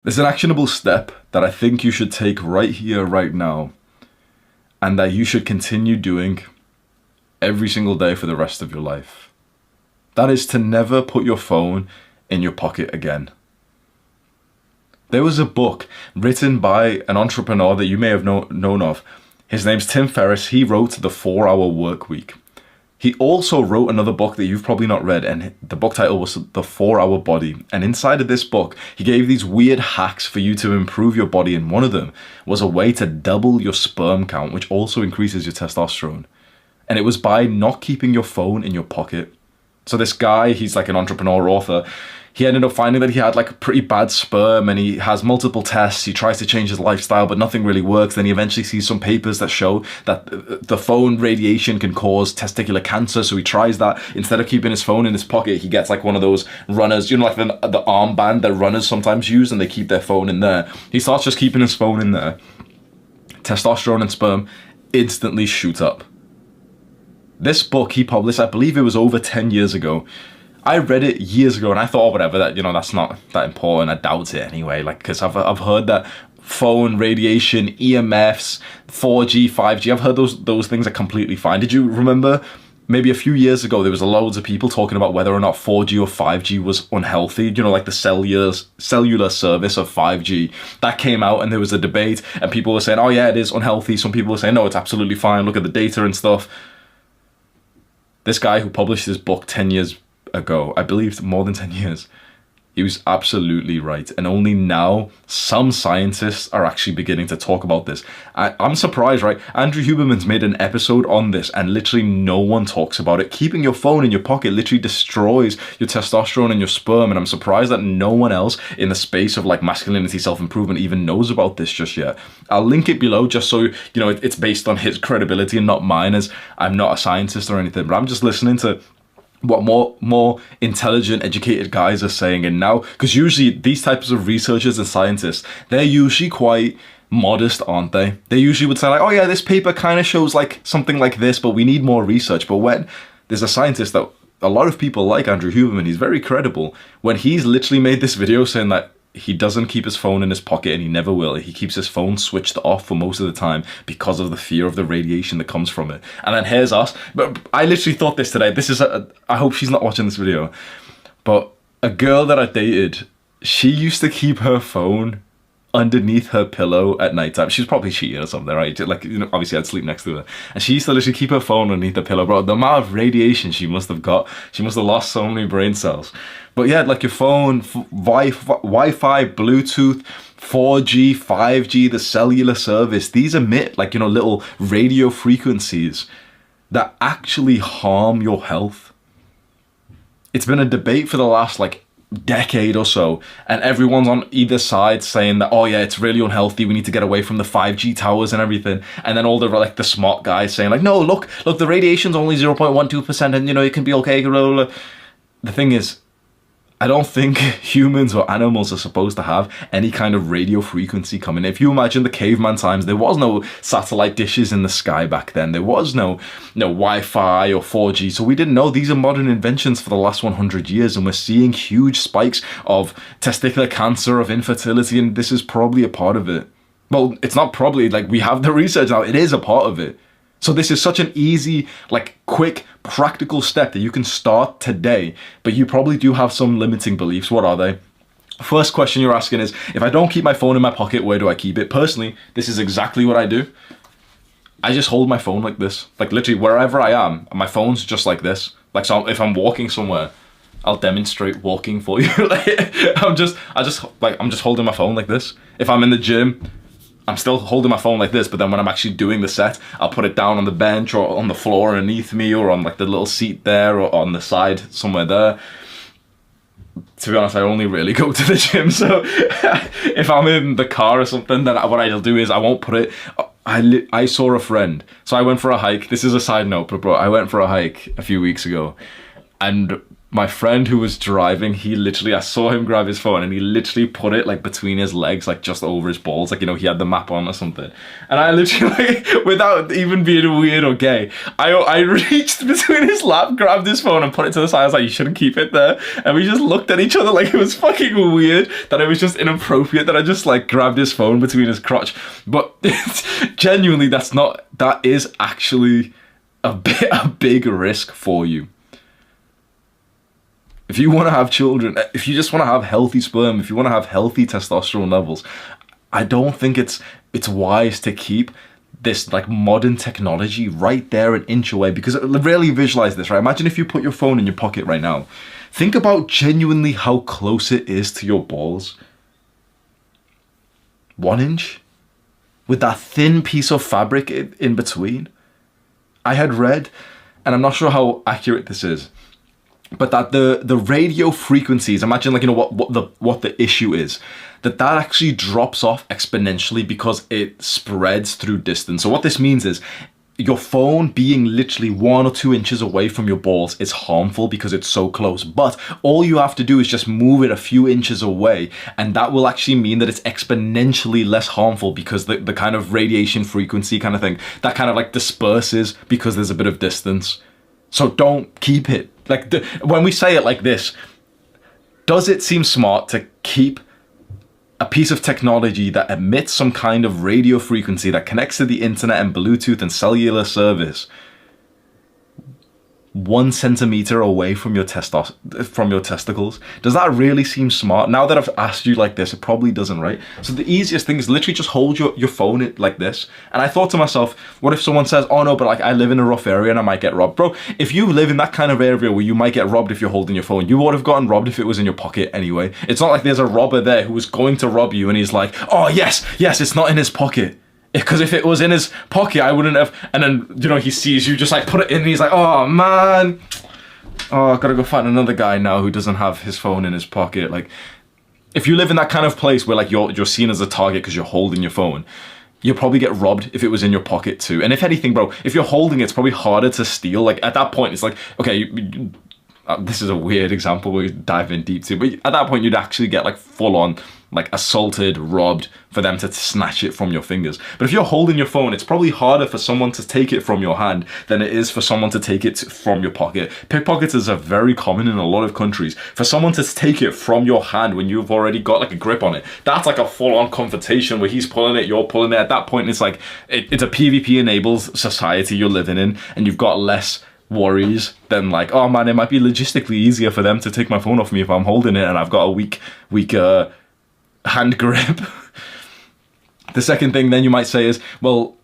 There's an actionable step that I think you should take right here, right now, and that you should continue doing every single day for the rest of your life. That is to never put your phone in your pocket again. There was a book written by an entrepreneur that you may have known of. His name's Tim Ferriss. He wrote The 4-Hour Workweek. He also wrote another book that you've probably not read, and the book title was The 4-Hour Body. And inside of this book, he gave these weird hacks for you to improve your body, and one of them was a way to double your sperm count, which also increases your testosterone. And it was by not keeping your phone in your pocket. So this guy, he's like an entrepreneur author, he ended up finding that he had like a pretty bad sperm, and he has multiple tests. He tries to change his lifestyle, but nothing really works. Then he eventually sees some papers that show that the phone radiation can cause testicular cancer. So he tries that. Instead of keeping his phone in his pocket, he gets like one of those runners, you know, like the armband that runners sometimes use, and they keep their phone in there. He starts just keeping his phone in there. Testosterone and sperm instantly shoot up. This book he published, I believe it was over 10 years ago. I read it years ago and I thought, oh, whatever, that, you know, that's not that important. I doubt it anyway, like, because I've heard that phone radiation, EMFs, 4G, 5G, I've heard those things are completely fine. Did you remember maybe a few years ago there was loads of people talking about whether or not 4G or 5G was unhealthy, you know, like the cellular service of 5G that came out, and there was a debate and people were saying, oh yeah, it is unhealthy. Some people were saying, no, it's absolutely fine, look at the data and stuff. This guy who published this book 10 years ago, I believe more than 10 years, he was absolutely right. And only now some scientists are actually beginning to talk about this. I'm surprised, right? Andrew Huberman's made an episode on this and literally no one talks about it. Keeping your phone in your pocket literally destroys your testosterone and your sperm, and I'm surprised that no one else in the space of like masculinity, self-improvement even knows about this just yet. I'll link it below just so you know it's based on his credibility and not mine, as I'm not a scientist or anything, but I'm just listening to what more intelligent, educated guys are saying. And now, because usually these types of researchers and scientists, they're usually quite modest, aren't they? They usually would say like, oh yeah, this paper kind of shows like something like this, but we need more research. But when there's a scientist that a lot of people like, Andrew Huberman, he's very credible, when he's literally made this video saying that he doesn't keep his phone in his pocket and he never will. He keeps his phone switched off for most of the time because of the fear of the radiation that comes from it. And then here's us. But I literally thought this today. I hope she's not watching this video. But a girl that I dated, she used to keep her phone underneath her pillow at night time. She's probably cheating or something, right? Like, you know, obviously I'd sleep next to her. And she used to literally keep her phone underneath the pillow, bro. The amount of radiation she must have got, she must have lost so many brain cells. But yeah, like your phone, Wi-Fi, Bluetooth, 4G, 5G, the cellular service, these emit like, you know, little radio frequencies that actually harm your health. It's been a debate for the last like decade or so, and everyone's on either side saying that, oh yeah, it's really unhealthy, we need to get away from the 5G towers and everything. And then all the like the smart guys saying like, no, look, the radiation's only 0.12% and you know it can be okay. The thing is, I don't think humans or animals are supposed to have any kind of radio frequency coming. If you imagine the caveman times, there was no satellite dishes in the sky back then. There was no Wi-Fi or 4G. So we didn't know. These are modern inventions for the last 100 years. And we're seeing huge spikes of testicular cancer, of infertility. And this is probably a part of it. Well, it's not probably, like we have the research now. It is a part of it. So this is such an easy, like quick, practical step that you can start today, but you probably do have some limiting beliefs. What are they? First question you're asking is, if I don't keep my phone in my pocket, where do I keep it? Personally, this is exactly what I do. I just hold my phone like this, like literally wherever I am, my phone's just like this. Like, so if I'm walking somewhere, I'll demonstrate walking for you. Like, I'm just holding my phone like this. If I'm in the gym, I'm still holding my phone like this, but then when I'm actually doing the set, I'll put it down on the bench or on the floor underneath me or on like the little seat there or on the side somewhere there. To be honest, I only really go to the gym, so if I'm in the car or something, then what I'll do is I won't put it. I saw a friend, so I went for a hike. This is a side note, but bro, I went for a hike a few weeks ago, and my friend who was driving, he literally, I saw him grab his phone and he literally put it like between his legs, like just over his balls, like, you know, he had the map on or something. And I literally, like, without even being weird or gay, I reached between his lap, grabbed his phone and put it to the side. I was like, you shouldn't keep it there. And we just looked at each other like it was fucking weird, that it was just inappropriate that I just like grabbed his phone between his crotch. But genuinely, that is actually a big risk for you. If you want to have children, if you just want to have healthy sperm, if you want to have healthy testosterone levels, I don't think it's wise to keep this like modern technology right there an inch away. Because really visualize this, right? Imagine if you put your phone in your pocket right now. Think about genuinely how close it is to your balls. 1 inch? With that thin piece of fabric in between. I had read, and I'm not sure how accurate this is, but that the radio frequencies, imagine like, you know, what the issue is, that actually drops off exponentially because it spreads through distance. So what this means is your phone being literally 1 or 2 inches away from your balls is harmful because it's so close. But all you have to do is just move it a few inches away, and that will actually mean that it's exponentially less harmful because the kind of radiation frequency kind of thing, that kind of like disperses because there's a bit of distance. So don't keep it. Like, when we say it like this, does it seem smart to keep a piece of technology that emits some kind of radio frequency that connects to the internet and Bluetooth and cellular service 1 centimeter away from your testicles? Does that really seem smart? Now that I've asked you like this, it probably doesn't, right? So the easiest thing is literally just hold your phone like this. And I thought to myself, what if someone says, oh no, but like I live in a rough area and I might get robbed? Bro, if you live in that kind of area where you might get robbed if you're holding your phone, you would have gotten robbed if it was in your pocket anyway. It's not like there's a robber there who was going to rob you and he's like, oh yes, it's not in his pocket. Because if it was in his pocket, I wouldn't have. And then, you know, he sees you just like put it in and he's like, oh man, oh, I've got to go find another guy now who doesn't have his phone in his pocket. Like, if you live in that kind of place where like you're seen as a target because you're holding your phone, you'll probably get robbed if it was in your pocket too. And if anything, bro, if you're holding it, it's probably harder to steal. Like at that point, it's like, okay, this is a weird example we dive in deep to, but at that point you'd actually get like full on like assaulted, robbed, for them to snatch it from your fingers. But if you're holding your phone, it's probably harder for someone to take it from your hand than it is for someone to take it from your pocket. Pickpocketers are very common in a lot of countries. For someone to take it from your hand when you've already got like a grip on it, that's like a full-on confrontation where he's pulling it, you're pulling it. At that point, it's like, it's a PvP-enabled society you're living in, and you've got less worries than like, oh man, it might be logistically easier for them to take my phone off me if I'm holding it and I've got a weak hand grip. The second thing then you might say is, well,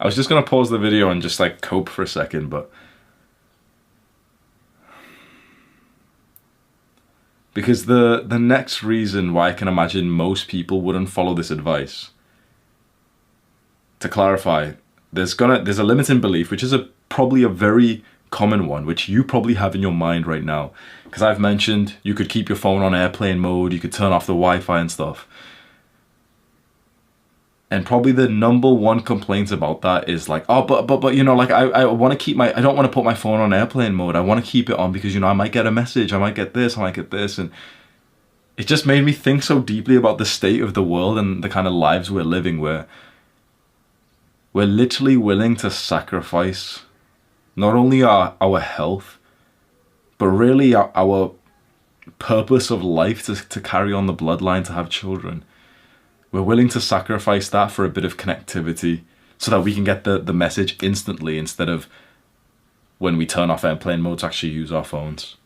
I was just going to pause the video and just like cope for a second, but because the next reason why I can imagine most people wouldn't follow this advice, to clarify, there's a limiting belief, which is probably a very common one, which you probably have in your mind right now. Because I've mentioned you could keep your phone on airplane mode, you could turn off the Wi-Fi and stuff. And probably the number one complaint about that is like, oh, but you know, like I want to keep I don't want to put my phone on airplane mode. I want to keep it on because, you know, I might get a message, I might get this, I might get this. And it just made me think so deeply about the state of the world and the kind of lives we're living, where we're literally willing to sacrifice not only our health, but really our purpose of life to carry on the bloodline, to have children. We're willing to sacrifice that for a bit of connectivity so that we can get the message instantly instead of when we turn off airplane mode to actually use our phones.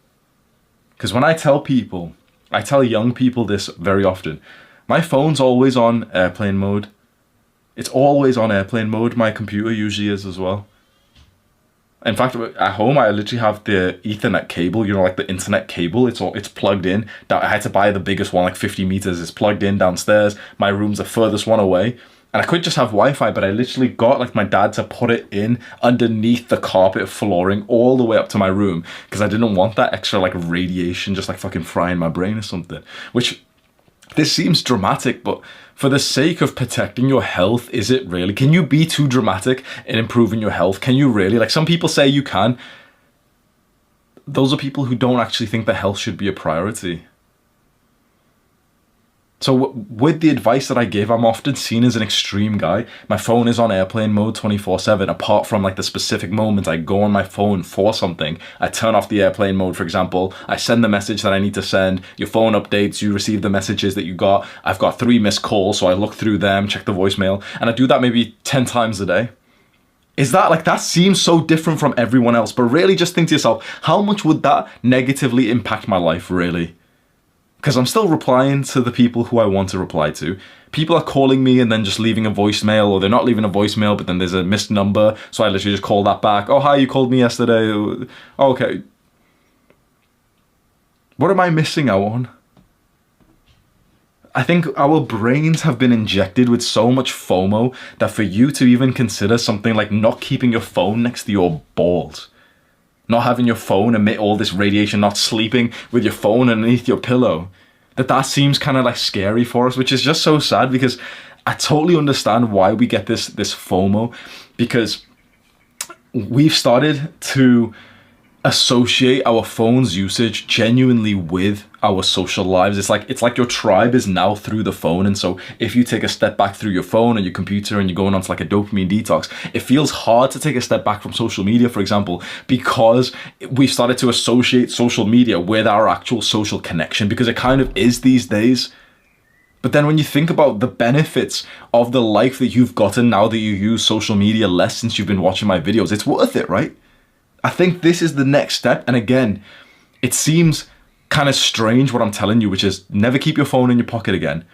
Because when I tell young people this very often, my phone's always on airplane mode. It's always on airplane mode. My computer usually is as well. In fact, at home, I literally have the Ethernet cable, you know, like the internet cable. It's plugged in. I had to buy the biggest one, like 50 meters. It's plugged in downstairs. My room's the furthest one away. And I could just have Wi-Fi, but I literally got like my dad to put it in underneath the carpet flooring all the way up to my room because I didn't want that extra like radiation just like fucking frying my brain or something. Which, this seems dramatic, but for the sake of protecting your health, is it really? Can you be too dramatic in improving your health? Can you really? Like, some people say you can. Those are people who don't actually think that health should be a priority. So with the advice that I give, I'm often seen as an extreme guy. My phone is on airplane mode 24/7, apart from like the specific moments I go on my phone for something. I turn off the airplane mode, for example. I send the message that I need to send. Your phone updates, you receive the messages that you got. I've got 3 missed calls, so I look through them, check the voicemail, and I do that maybe 10 times a day. Is that like, that seems so different from everyone else, but really just think to yourself, how much would that negatively impact my life, really? Because I'm still replying to the people who I want to reply to. People are calling me and then just leaving a voicemail, or they're not leaving a voicemail, but then there's a missed number, so I literally just call that back. Oh, hi, you called me yesterday. Oh, okay. What am I missing out on? I think our brains have been injected with so much FOMO that for you to even consider something like not keeping your phone next to your balls, not having your phone emit all this radiation, not sleeping with your phone underneath your pillow, that seems kind of like scary for us, which is just so sad, because I totally understand why we get this FOMO, because we've started to associate our phone's usage genuinely with our social lives. It's like your tribe is now through the phone, and so if you take a step back through your phone or your computer and you're going on to like a dopamine detox, it feels hard to take a step back from social media, for example, because we've started to associate social media with our actual social connection, because it kind of is these days. But then when you think about the benefits of the life that you've gotten now that you use social media less since you've been watching my videos, it's worth it, right? I think this is the next step. And again, it seems kind of strange what I'm telling you, which is never keep your phone in your pocket again.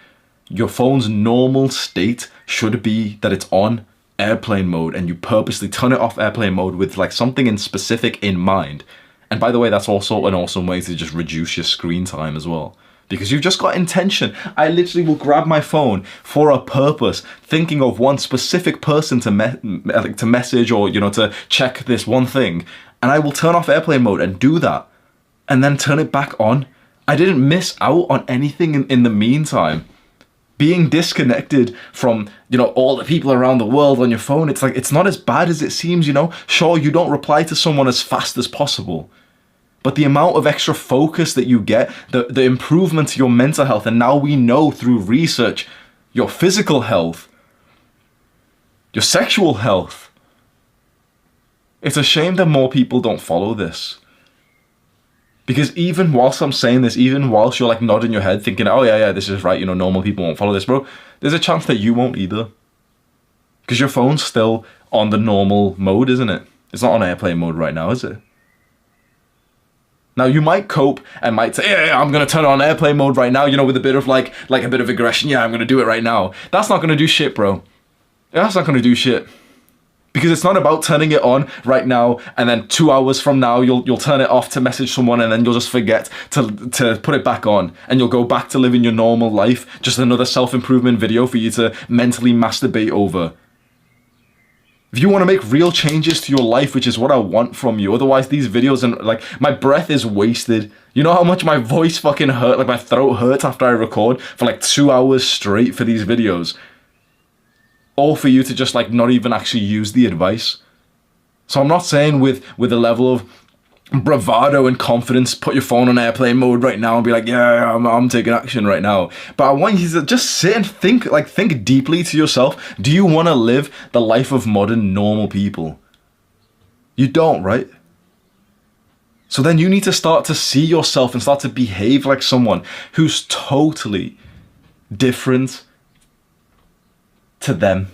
Your phone's normal state should be that it's on airplane mode, and you purposely turn it off airplane mode with like something in specific in mind. And by the way, that's also an awesome way to just reduce your screen time as well, because you've just got intention. I literally will grab my phone for a purpose, thinking of one specific person to message, or, you know, to check this one thing, and I will turn off airplane mode and do that, and then turn it back on. I didn't miss out on anything in the meantime. Being disconnected from, you know, all the people around the world on your phone, it's like, it's not as bad as it seems, you know. Sure, you don't reply to someone as fast as possible, but the amount of extra focus that you get, the improvement to your mental health, and now we know through research, your physical health, your sexual health. It's a shame that more people don't follow this. Because even whilst I'm saying this, even whilst you're like nodding your head thinking, oh yeah, this is right, you know, normal people won't follow this, bro, there's a chance that you won't either. Because your phone's still on the normal mode, isn't it? It's not on airplane mode right now, is it? Now, you might cope and might say, yeah, I'm going to turn it on airplane mode right now, you know, with a bit of like a bit of aggression. Yeah, I'm going to do it right now. That's not going to do shit, bro. That's not going to do shit. Because it's not about turning it on right now and then 2 hours from now you'll turn it off to message someone, and then you'll just forget to put it back on, and you'll go back to living your normal life. Just another self-improvement video for you to mentally masturbate over. If you want to make real changes to your life, which is what I want from you, otherwise these videos, and like, my breath is wasted. You know how much my voice fucking hurt, like my throat hurts after I record for like 2 hours straight for these videos. All for you to just like not even actually use the advice. So I'm not saying with a level of bravado and confidence, put your phone on airplane mode right now and be like, yeah, I'm taking action right now. But I want you to just sit and think deeply to yourself. Do you want to live the life of modern normal people? You don't, right? So then you need to start to see yourself and start to behave like someone who's totally different to them.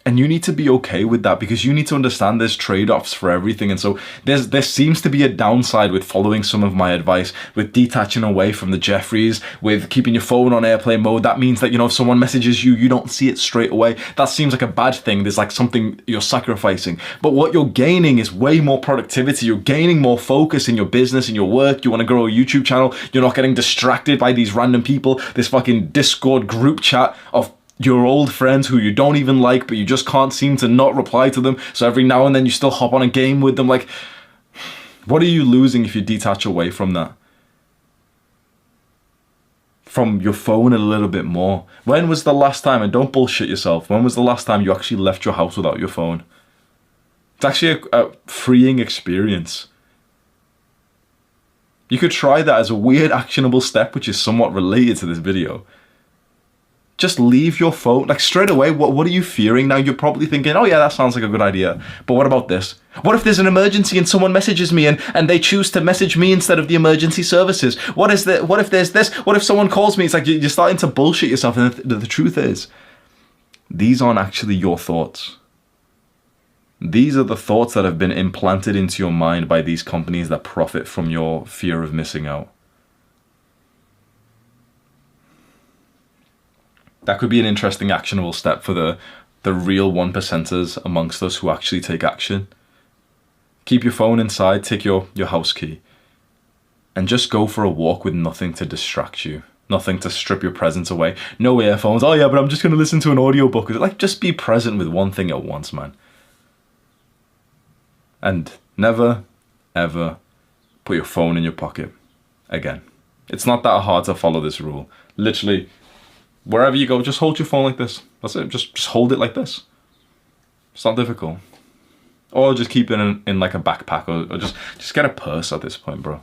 And you need to be okay with that, because you need to understand there's trade-offs for everything. And so there seems to be a downside with following some of my advice, with detaching away from the Jeffries, with keeping your phone on airplane mode. That means that, you know, if someone messages you, you don't see it straight away. That seems like a bad thing. There's like something you're sacrificing. But what you're gaining is way more productivity. You're gaining more focus in your business, in your work. You want to grow a YouTube channel. You're not getting distracted by these random people, this fucking Discord group chat of your old friends who you don't even like, but you just can't seem to not reply to them. So every now and then you still hop on a game with them. Like, what are you losing if you detach away from that? From your phone a little bit more. When was the last time, and don't bullshit yourself, when was the last time you actually left your house without your phone? It's actually a freeing experience. You could try that as a weird actionable step, which is somewhat related to this video. Just leave your phone, like straight away. What are you fearing now? You're probably thinking, oh yeah, that sounds like a good idea. But what about this? What if there's an emergency and someone messages me and they choose to message me instead of the emergency services? What if there's this? What if someone calls me? It's like you're starting to bullshit yourself. And the truth is, these aren't actually your thoughts. These are the thoughts that have been implanted into your mind by these companies that profit from your fear of missing out. That could be an interesting actionable step for the real 1%ers amongst us who actually take action. Keep your phone inside, take your house key, and just go for a walk with nothing to distract you, nothing to strip your presence away. No earphones. Oh yeah, but I'm just going to listen to an audiobook. Like, just be present with one thing at once, man. And never, ever put your phone in your pocket again. It's not that hard to follow this rule. Literally, wherever you go, just hold your phone like this. That's it. Just hold it like this. It's not difficult. Or just keep it in like a backpack, or just get a purse at this point, bro.